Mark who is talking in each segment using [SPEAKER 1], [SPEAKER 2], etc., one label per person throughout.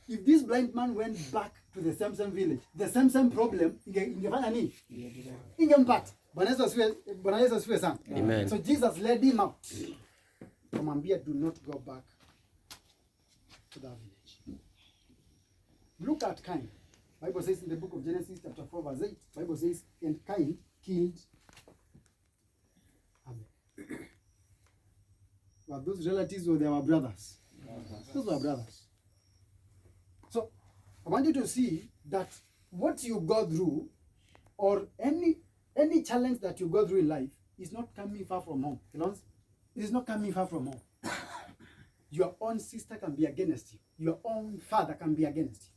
[SPEAKER 1] if this blind man went back to the same village, the same problem ingefanya nini? Ingempata. Bwana Yesu asifiwe sana.
[SPEAKER 2] Amen.
[SPEAKER 1] So Jesus led him out. Kamwambia, do not go back to that village. Look at Cain. Bible says in the book of Genesis chapter 4 verse 8, Bible says, and Cain killed Abel. But those relatives were their brothers. Those were brothers. So I want you to see that what you go through, or any challenge that you go through in life, is not coming far from home. It is not coming far from home. Your own sister can be against you. Your own father can be against you.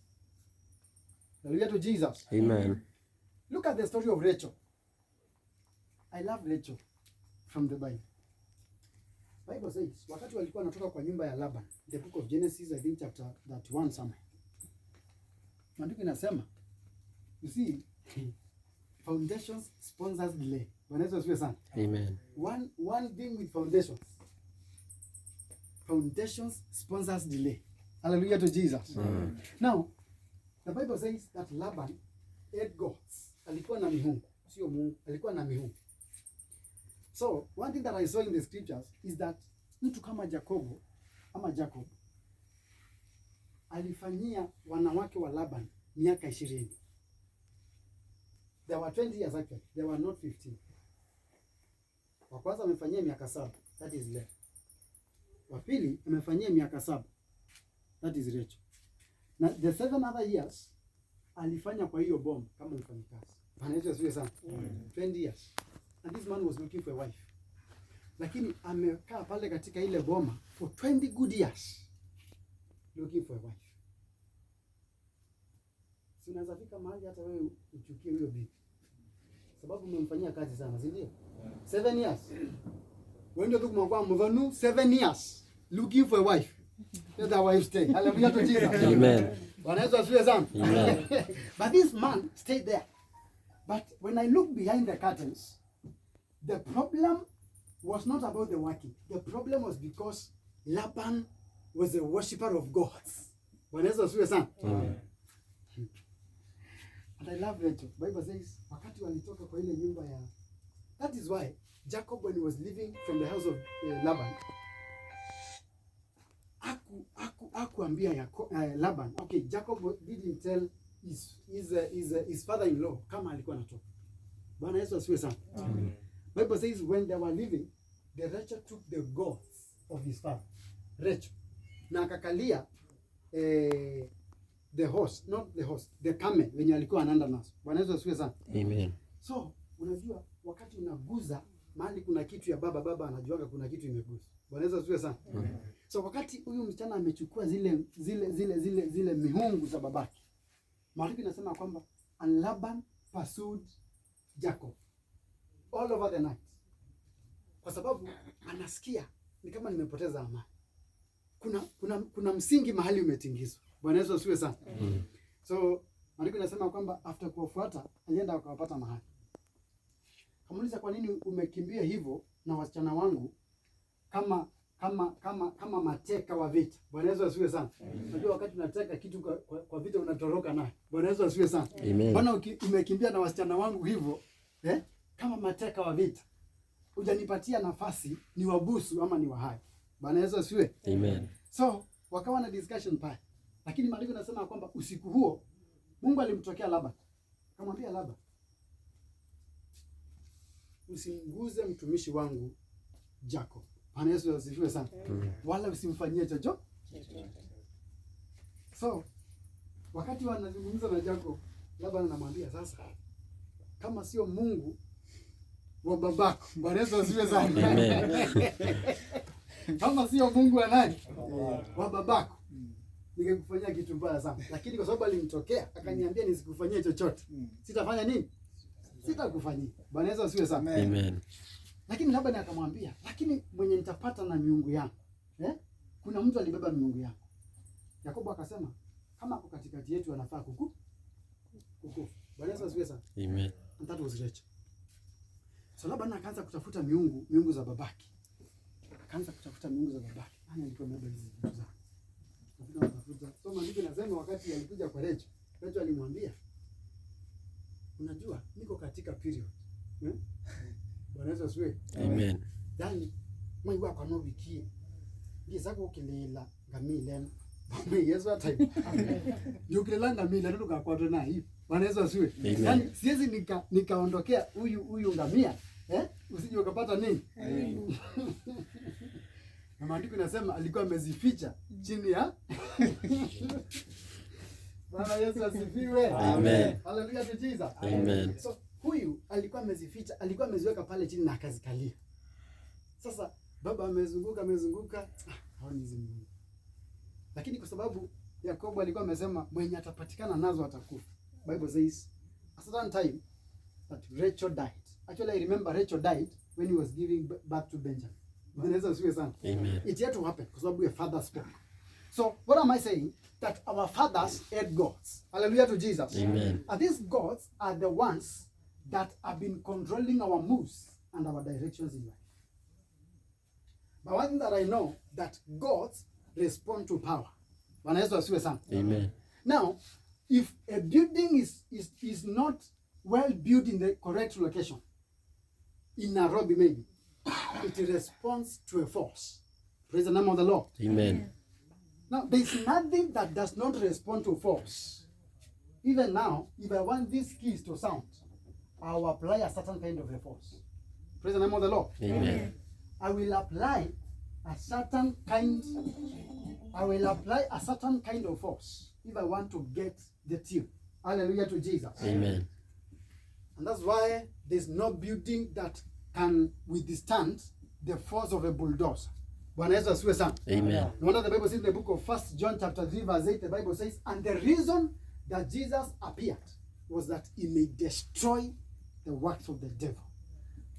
[SPEAKER 1] Hallelujah to Jesus.
[SPEAKER 2] Amen.
[SPEAKER 1] Look at the story of Rachel. I love Rachel from the Bible. Bible says, wakati walikuwa wanatoka kwa nyumba ya Laban, the book of Genesis, I think chapter 31 somewhere. Maandiko inasema, you see, foundations sponsors delay. Bwana Yesu asifiwe sana.
[SPEAKER 2] Amen.
[SPEAKER 1] One thing with foundations. Foundations sponsors delay. Hallelujah to Jesus. Now, the Bible says that Laban ate goats. Alikuwa na mihungu. Sio Mungu, alikuwa na mihungu. So, one thing that I saw in the scriptures is that mtu kama Jacob alifanyia wanawake wa Laban miaka 20. There were 20 years actually. There were not 15. Wa kwanza amefanyia miaka 7. That is Leah. Wa pili amefanyia miaka 7. That is Rachel. Na the 7 other years alifanya kwa hiyo bomb kama mfanyikazi. Anaitwa sio sana. 20 years. And this man was looking for a wife. Lakini amekaa pale katika ile boma for 20 good years looking for a wife. Si unaweza fika mahali hata wewe uchukie huyo bibi. Sababu umemfanyia kazi sana, si ndio? 7 years. Wewe ndio tu kumwambia mvanu 7 years looking for a wife. Let our wife stay. Hallelujah to Jesus.
[SPEAKER 2] Amen.
[SPEAKER 1] Bwana Yesu asifiwe sana.
[SPEAKER 2] Amen.
[SPEAKER 1] But this man stayed there. But when I look behind the curtains, the problem was not about the working. The problem was because Laban was a worshipper of gods. Bwana Yesu asifiwe sana. And I love Rachel. Bible says, wakati walitoka kwa ile nyumba ya... That is why Jacob, when he was living from the house of Laban, akuambia Laban. Okay, Jacob didn't tell his father-in-law kama alikuwa anatoka. Bwana Yesu asifiwe sana. Bible says when they were living, the Rachel took the goats of his father. Rachel. Na akakalia the horse, not the horse, the camel wenye alikuwa anaenda nazo. Bwana Yesu asifiwe sana.
[SPEAKER 2] Amen.
[SPEAKER 1] So, unajua wakati unaguza mahali kuna kitu ya baba anajuaga kuna kitu imeguza. Bwana Yesu asifiwe sana. So wakati huyu msichana amechukua zile mihungu za babake. Maandiko inasema kwamba and Laban pursued Jacob all over the night. Kwa sababu anasikia ni kama nimepoteza amani. Kuna msingi mahali umetingizwa. Bwana Yesu asifiwe sana. So maandiko inasema kwamba after kuwafuata alienda akawapata mahali. Kamuuliza, kwa nini umekimbia hivyo na wasichana wangu kama mateka wa vita? Bwana Yesu asifiwe sana. Unajua wakati unateka kitu kwa vita unatoroka naye. Bwana Yesu asifiwe sana. Bwana umekimbia na wasichana wangu hivyo kama mateka wa vita. Hujanipatia nafasi ni wabusu ama ni wahai. Bwana Yesu asifiwe.
[SPEAKER 2] Amen.
[SPEAKER 1] So wakawa na discussion pale. Lakini maandiko yanasema kwamba usiku huo Mungu alimtokea Laban. Akamwambia Laban, usimguze mtumishi wangu Jacob. Bwana Yesu asifiwe sana. Wala usimfanyie chochote. So wakati wanazungumza na Jacob, Laban anamwambia sasa, kama sio Mungu wa babako. Bwana Yesu asifiwe sana.
[SPEAKER 2] Amen.
[SPEAKER 1] Kama sio Mungu wa nani? Wa babako. Ningekufanyia kitu mbaya sana. Lakini kwa sababu alimtokea, akaniambia nisikufanyie chochote. Sitafanya nini? Sitakufanyia. Bwana Yesu asifiwe sana.
[SPEAKER 2] Amen.
[SPEAKER 1] Lakini Laban akamwambia, lakini mwenye nitapata na miungu yangu. Kuna mtu alibeba miungu yangu. Yakobo akasema, kama kwa katikati yetu anafaa kukufa. Bwana Yesu asifiwe sana.
[SPEAKER 2] Amen.
[SPEAKER 1] And that was Rachel. So Laban akaanza kutafuta miungu za babake. Akaanza kutafuta miungu za babake. Nani alikuwa amebeba hizi vitu zangu? So maandiko nasema wakati alikuja kwa Rachel, Rachel alimwambia, unajua niko katika period. Bwana Yesu asifiwe.
[SPEAKER 2] Amen.
[SPEAKER 1] Dani mai wako no bikie. Ngisa ko kilela ngamile. Mai Yesu atai. Yukilela ngamile ndo kakwato na hivi. Bwana Yesu asifiwe. Yaani siwezi nikaondokea huyu ngamia, usije ukapata nini? Na maandiko nasema alikuwa amezificha chini ya Bwana Yesu asifiwe.
[SPEAKER 2] Amen.
[SPEAKER 1] Hallelujah to Jesus.
[SPEAKER 2] Amen.
[SPEAKER 1] So huyu alikuwa amezificha, alikuwa ameziweka pale chini na akazikalia. Sasa baba amezunguka, haoni hizo Mungu. Lakini kwa sababu Yakobo alikuwa amesema mwenye atapatikana nazo atakufa. Bible says a certain time that Rachel died. Actually I remember Rachel died when he was giving birth to Benjamin. Bwana Yesu asifiwe sana.
[SPEAKER 2] Amen.
[SPEAKER 1] It had to happen because your father spoke. So what am I saying? That our fathers had gods. Hallelujah to Jesus.
[SPEAKER 2] Amen.
[SPEAKER 1] And these gods are the ones that have been controlling our moves and our directions in life. But one thing that I know, that gods respond to power. Bwana Yesu asifiwe sana.
[SPEAKER 2] Amen.
[SPEAKER 1] Now, if a building is not well built in the correct location, in Nairobi maybe, it responds to a force. Praise the name of the Lord.
[SPEAKER 2] Amen.
[SPEAKER 1] Now, there is nothing that does not respond to force. Even now, if I want these keys to sound, I will apply a certain kind of a force. Praise the name of the Lord.
[SPEAKER 2] Amen.
[SPEAKER 1] I will apply a certain kind of force if I want to get the tune. Hallelujah to Jesus.
[SPEAKER 2] Amen.
[SPEAKER 1] And that's why there's no building that can withstand the force of a bulldozer. Bwana Yesu asifiwe sana.
[SPEAKER 2] Amen.
[SPEAKER 1] No wonder the Bible says in the book of 1 John chapter 3 verse 8, the Bible says, and the reason that Jesus appeared was that he may destroy the works of the devil.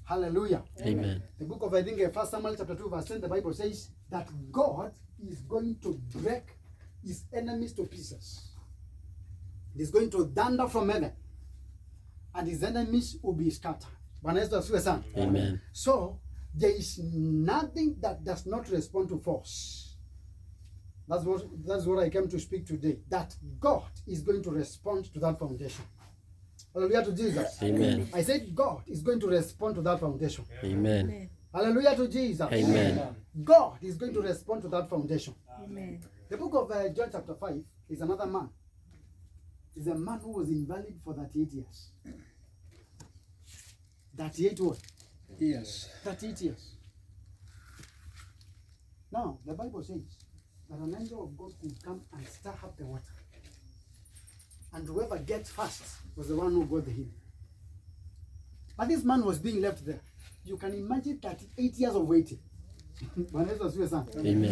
[SPEAKER 1] Hallelujah.
[SPEAKER 2] Amen.
[SPEAKER 1] The book of, I think, 1 Samuel chapter 2 verse 10, the Bible says that God is going to break his enemies to pieces. He's going to thunder from heaven, and his enemies will be scattered. Bwana Yesu asifiwe sana.
[SPEAKER 2] Amen.
[SPEAKER 1] So, there is nothing that does not respond to force. That's what I came to speak today. That God is going to respond to that foundation. Hallelujah to Jesus.
[SPEAKER 2] Amen.
[SPEAKER 1] I said God is going to respond to that foundation.
[SPEAKER 2] Amen.
[SPEAKER 1] Hallelujah to Jesus.
[SPEAKER 2] Amen.
[SPEAKER 1] God is going to respond to that foundation.
[SPEAKER 3] Amen.
[SPEAKER 1] The book of John chapter 5 is another man. Is a man who was invalid for 38 years. 38 what?
[SPEAKER 4] Yes.
[SPEAKER 1] 38 years. Now, the Bible says that an angel of God could come and stir up the water. And whoever gets first was the one who got the healing. But this man was being left there. You can imagine 38 years of waiting.
[SPEAKER 2] Amen.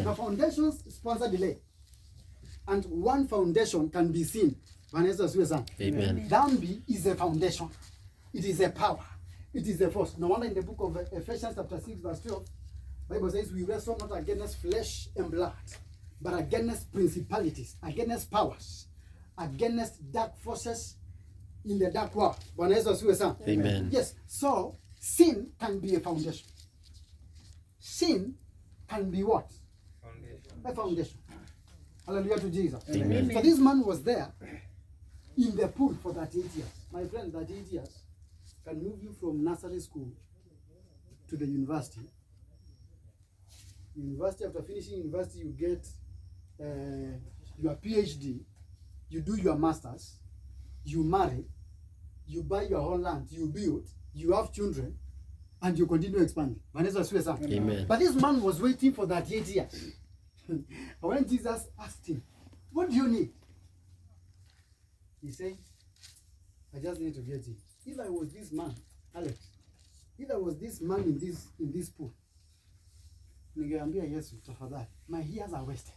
[SPEAKER 1] The foundations sponsor delay. And one foundation can be seen.
[SPEAKER 2] Amen.
[SPEAKER 1] Dambi is a foundation. It is a power. It is a force. No wonder in the book of Ephesians chapter 6 verse 12, Bible says we wrestle not against flesh and blood, but against principalities, against powers, against dark forces in the dark world.
[SPEAKER 2] Amen.
[SPEAKER 1] Yes, so sin can be a foundation. Sin can be what? Foundation. A foundation. Hallelujah to Jesus.
[SPEAKER 2] Amen.
[SPEAKER 1] So this man was there in the pool for 38 years. My friend, 38 years can move you from nursery school to the university. University, after finishing university, you get your PhD, you do your masters, you marry, you buy your whole land, you build, you have children, and you continue expanding.
[SPEAKER 2] Amen.
[SPEAKER 1] But this man was waiting for that 8 years. When Jesus asked him, what do you need? He said, I just need to get it. If I was this man, Alex, if I was this man in this pool, ningeambia Yesu, tafadhali, my years are wasted.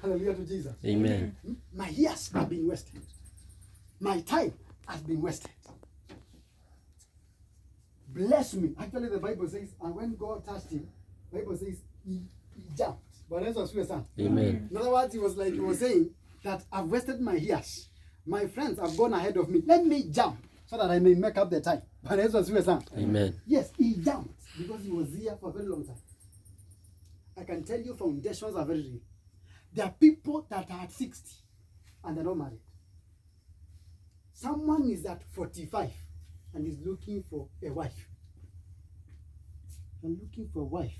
[SPEAKER 1] Hallelujah to Jesus.
[SPEAKER 2] Amen.
[SPEAKER 1] My years have been wasted. My time has been wasted. Bless me. Actually, the Bible says, and when God touched him, the Bible says he jumped. But that's what
[SPEAKER 2] Amen.
[SPEAKER 1] in other words, he was saying that I've wasted my years. My friends have gone ahead of me. Let me jump so that I may make up the time. But that's what
[SPEAKER 2] Amen.
[SPEAKER 1] Yes, he jumped because he was here for a very long time. I can tell you foundations are very real. There are people that are at 60 and they're not married. Someone is at 45 and is looking for a wife. You're looking for a wife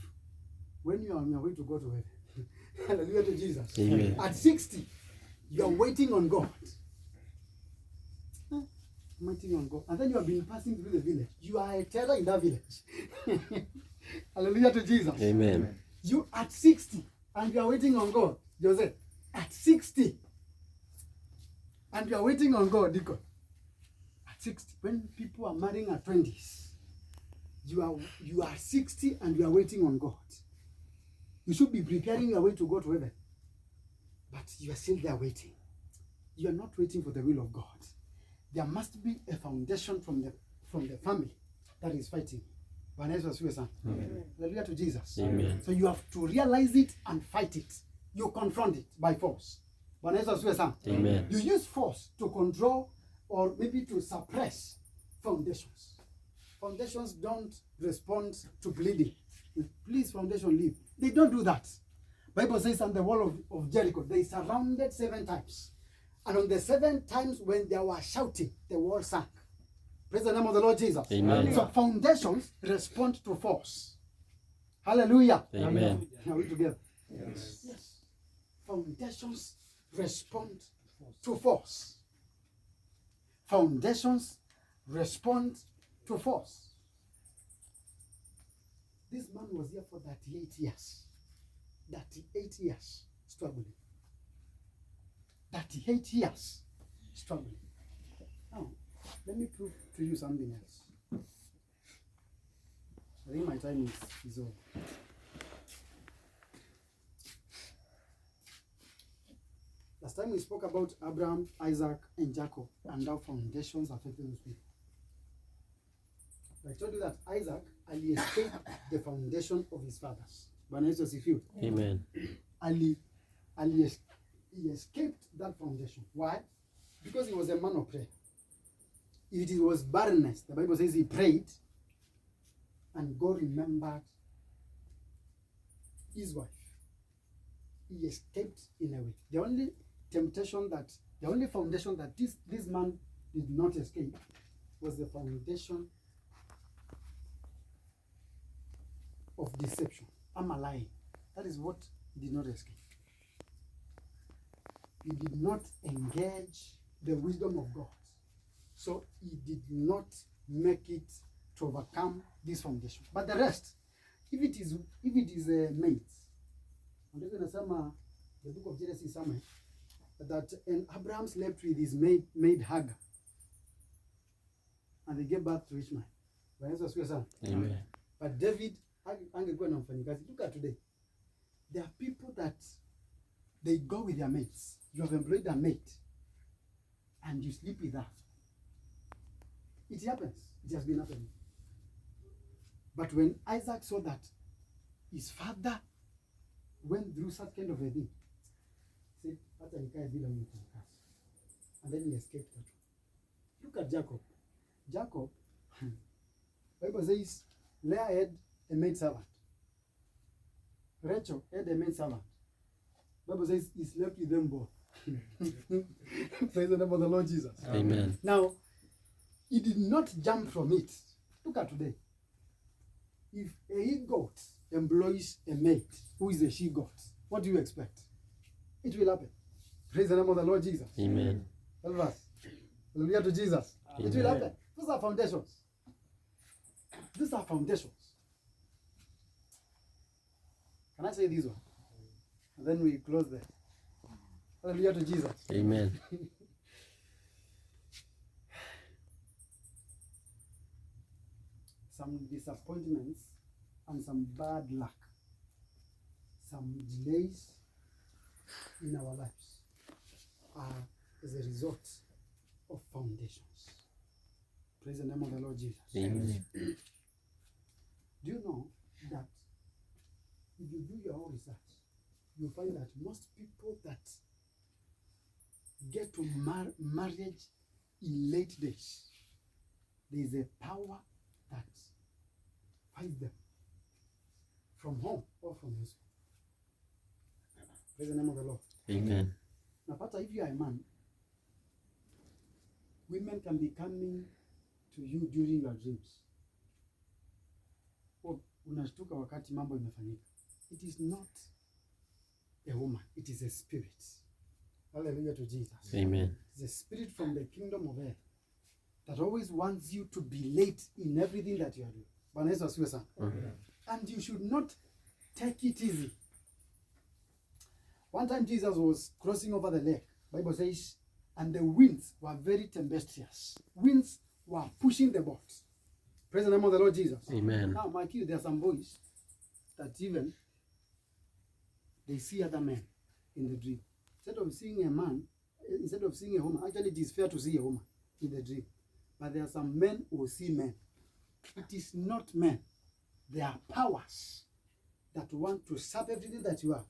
[SPEAKER 1] when you are on your way to go to heaven. Hallelujah to Jesus.
[SPEAKER 2] Amen.
[SPEAKER 1] At 60, you are waiting on God. Waiting on God. And then you have been passing through the village. You are a terror in that village. Hallelujah to Jesus.
[SPEAKER 2] Amen.
[SPEAKER 1] You at 60 and you are waiting on God. Joseph, at 60 and you are waiting on God, Deacon. At 60, when people are marrying at 20s, you are 60 and you are waiting on God. You should be preparing your way to go to heaven. But you are still there waiting. You are not waiting for the will of God. There must be a foundation from the family that is fighting. Hallelujah to Jesus.
[SPEAKER 2] Amen.
[SPEAKER 1] So you have to realize it and fight it. You confront it by force.
[SPEAKER 2] Amen.
[SPEAKER 1] You use force to control or maybe to suppress foundations. Foundations don't respond to pleading. Please, foundation, leave. They don't do that. Bible says on the wall of Jericho, they surrounded 7 times. And on the 7th times when they were shouting, the wall sank. Praise the name of the Lord Jesus.
[SPEAKER 2] Amen.
[SPEAKER 1] So foundations respond to force. Hallelujah.
[SPEAKER 2] Amen.
[SPEAKER 1] Are we together?
[SPEAKER 3] Yes.
[SPEAKER 1] Yes. Foundations respond to force. Foundations respond to force. This man was here for 38 years. 38 years struggling. 38 years struggling. Now, let me prove to you something else. I think my time is over. Last time we spoke about Abraham, Isaac, and Jacob, and how foundations affected those people. I told you that Isaac Ali escaped the foundation of his fathers.
[SPEAKER 2] Amen.
[SPEAKER 1] He escaped that foundation. Why? Because he was a man of prayer. If it was barrenness, the Bible says he prayed and God remembered his wife. He escaped in a way. The only foundation that this man did not escape was the foundation of deception. I'm a lying. That is what he did not escape. He did not engage the wisdom of God. So he did not make it to overcome this foundation. But the rest, if it is a mate, I'm just going to say the book of Genesis somewhere, that and Abraham slept with his maid Hagar, and they gave birth to Ishmael.
[SPEAKER 2] Amen.
[SPEAKER 1] But David, look at today. There are people that they go with their mates. You have employed a mate, and you sleep with her. It happens. It has been happening. But when Isaac saw that his father went through such kind of a thing, he said, and then he escaped that. Look at Jacob. Jacob, Bible says, Leah had a maid servant. Rachel had a maid servant. Bible says he slept with them both. Praise the name of the Lord Jesus.
[SPEAKER 2] Amen.
[SPEAKER 1] Now, he did not jump from it. Look at today. If a he-goat employs a mate who is a she-goat, what do you expect? It will happen. Praise the name of the Lord Jesus.
[SPEAKER 2] Amen.
[SPEAKER 1] Help us. Hallelujah to Jesus.
[SPEAKER 2] Amen.
[SPEAKER 1] It will happen. Those are foundations. These are foundations. Can I say this one? And then we close there. Hallelujah to Jesus.
[SPEAKER 2] Amen.
[SPEAKER 1] Some disappointments and some bad luck, some delays in our lives are as a result of foundations. Praise the name of the Lord Jesus.
[SPEAKER 2] Amen.
[SPEAKER 1] Do you know that if you do your own research, you'll find that most people that get to marriage in late days, there is a power that fights them from home or from home. Praise the name of the Lord.
[SPEAKER 2] Amen.
[SPEAKER 1] Napata if you are a man, women can be coming to you during your dreams. Unashtuka wakati mambo imefanyika. It is not a woman, it is a spirit. Hallelujah to Jesus.
[SPEAKER 2] Amen.
[SPEAKER 1] It's a spirit from the kingdom of earth that always wants you to be late in everything that you are doing. Bwana Yesu asifiwe sana. And you should not take it easy. One time Jesus was crossing over the lake. Bible says, and the winds were very tempestuous. Winds were pushing the boat. Praise the name of the Lord Jesus.
[SPEAKER 2] Amen.
[SPEAKER 1] Now, my kids, there are some boys that even they see other men in the dream. Instead of seeing a man, instead of seeing a woman, actually it is fair to see a woman in the dream. But there are some men who see men. It is not men. There are powers that want to sap everything that you are.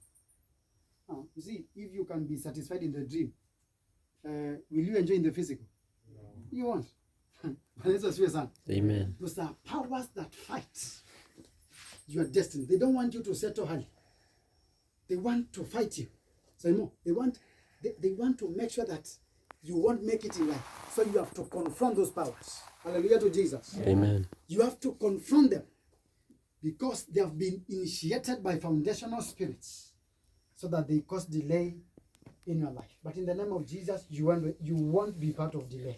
[SPEAKER 1] Now, you see, if you can be satisfied in the dream, will you enjoy in the physical? No. You won't.
[SPEAKER 2] Amen.
[SPEAKER 1] Those are powers that fight your destiny. They don't want you to settle early. They want to fight you. So more, they want to make sure that you won't make it in life. So you have to confront those powers. Hallelujah to Jesus.
[SPEAKER 2] Amen.
[SPEAKER 1] You have to confront them because they have been initiated by foundational spirits so that they cause delay in your life. But in the name of Jesus, you won't be part of delay.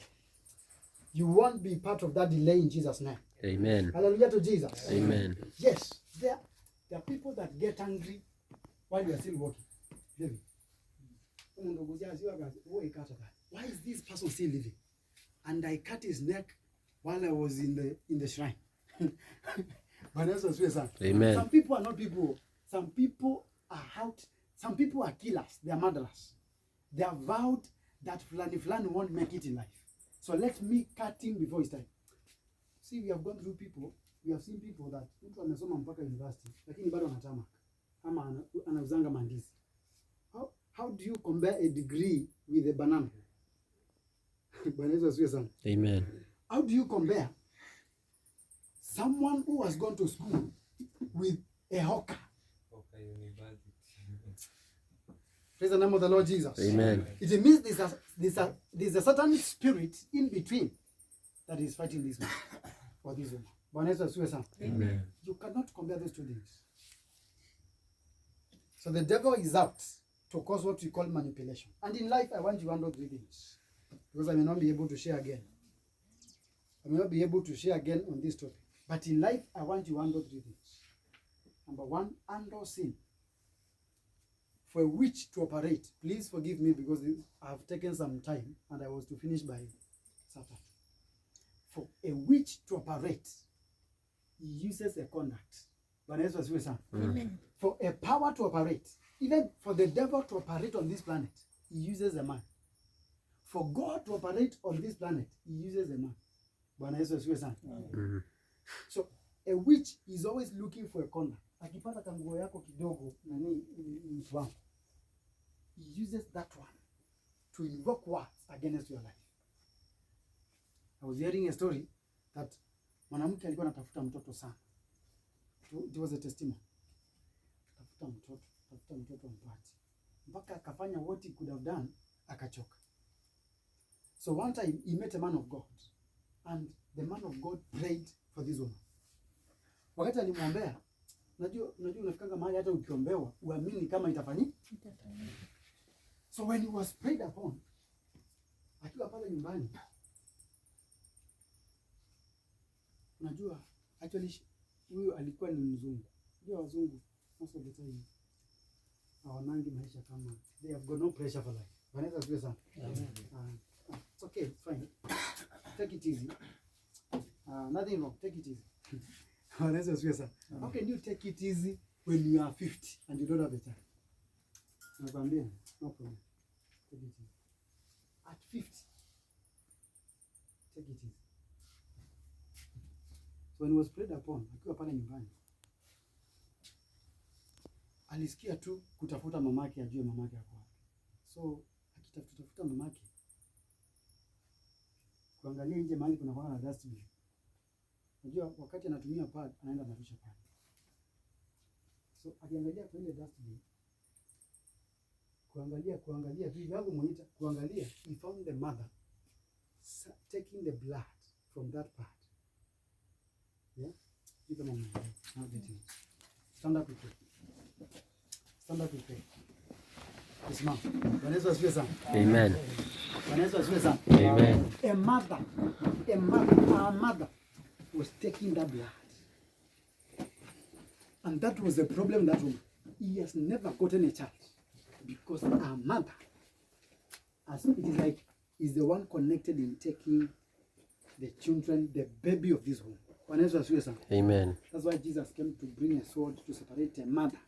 [SPEAKER 1] You won't be part of that delay in Jesus' name.
[SPEAKER 2] Amen.
[SPEAKER 1] Hallelujah to Jesus.
[SPEAKER 2] Amen.
[SPEAKER 1] Yes, there are people that get angry while you are still walking. Why is this person still living? And I cut his neck while I was in the shrine.
[SPEAKER 2] Amen.
[SPEAKER 1] Some people are not people. Some people are out. Some people are killers. They are murderers. They have vowed that Fulani won't make it in life. So let me cut him before his time. See, we have gone through people. We have seen people that mtu amesoma mpaka university lakini bado anatama ama anauzanga mandizi. How do you compare a degree with a banana?
[SPEAKER 2] Amen.
[SPEAKER 1] How do you compare someone who has gone to school with a hawker? Praise the name of the Lord Jesus.
[SPEAKER 2] Amen.
[SPEAKER 1] It means there's a certain spirit in between that is fighting this man or this woman.
[SPEAKER 2] Amen.
[SPEAKER 1] You cannot compare those two things. So the devil is out to cause what we call manipulation. And in life, I want you to handle three things. Because I may not be able to share again. I may not be able to share again on this topic. But in life, I want you to handle three things. Number one, handle sin. For a witch to operate, please forgive me because I have taken some time and I was to finish by Saturday. For a witch to operate, he uses a conduct. For a power to operate, even for the devil to operate on this planet, he uses a man. For God to operate on this planet, he uses a man. So a witch is always looking for a conduct. Akipata kanguo yako kidogo nani mtu wangu. He uses that one to invoke words against your life. I was hearing a story that mwanamke alikuwa anatafuta mtoto sana. It was a testimony. Tafuta mtoto mpate. Mpaka akafanya what he could have done, akachoka. So one time he met a man of God and the man of God prayed for this woman. Wakati alimwombea, Unajua unafikanga mahali hata ukiombewa uamini kama itafanyika. So when he was prayed upon, akiwa pale nyumbani, unajua actually huyo alikuwa ni mzungu. Unajua wazungu most of the time hawanangi maisha kama, they have got no pressure for life. Wanaweza sio sana. It's okay, it's fine. Take it easy. Nothing wrong, take it easy. How can you take it easy when you are 50 and you don't have a child? No problem. Take it easy. At 50, take it easy. So when he was prayed upon, akiwa pale nyumbani, alisikia tu kutafuta mamake, ajue mamake yako wapi. So akitafuta mamake, kuangalia nje mahali kuna kwa na dustbin. Unajua wakati anatumia pad anaenda anarusha pad. So akiangalia kwa ile dustbin kuangalia vipi yangu muita kuangalia, he found the mother taking the blood from that part. Yeah? You come on. Now get it. Stand up quickly. Stand up quickly. Simama. Bwana Yesu asifiwe sana.
[SPEAKER 2] Amen.
[SPEAKER 1] Bwana Yesu asifiwe sana.
[SPEAKER 2] Amen.
[SPEAKER 1] A mother was taking that blood. And that was the problem that woman. He has never gotten a child because our mother, as it is like, is the one connected in taking the children, the baby of this womb.
[SPEAKER 2] Amen.
[SPEAKER 1] That's why Jesus came to bring a sword to separate a mother,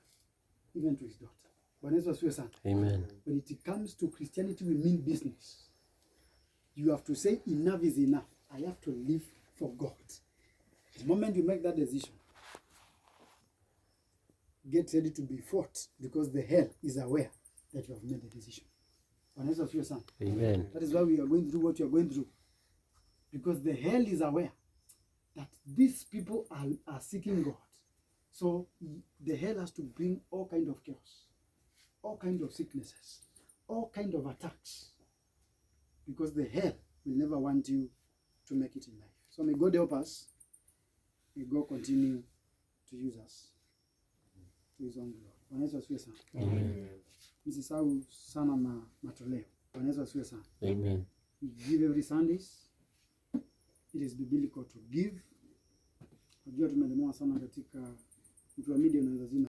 [SPEAKER 1] even to his daughter.
[SPEAKER 2] Amen.
[SPEAKER 1] When it comes to Christianity, we mean business. You have to say enough is enough. I have to live for God. The moment you make that decision, get ready to be fought because the hell is aware that you have made the decision.
[SPEAKER 2] Amen.
[SPEAKER 1] That is why we are going through what you are going through. Because the hell is aware that these people are seeking God. So the hell has to bring all kind of chaos, all kind of sicknesses, all kind of attacks. Because the hell will never want you to make it in life. So may God help us. May God continue to use us to his own glory. Bwana Yesu asifiwe sana.
[SPEAKER 2] Amen.
[SPEAKER 1] Msisahau sana matoleo. Bwana Yesu asifiwe sana.
[SPEAKER 2] Amen.
[SPEAKER 1] We give every Sundays. It is biblical to give. Najua tumelemewa sana katika mtu wa media unaweza zima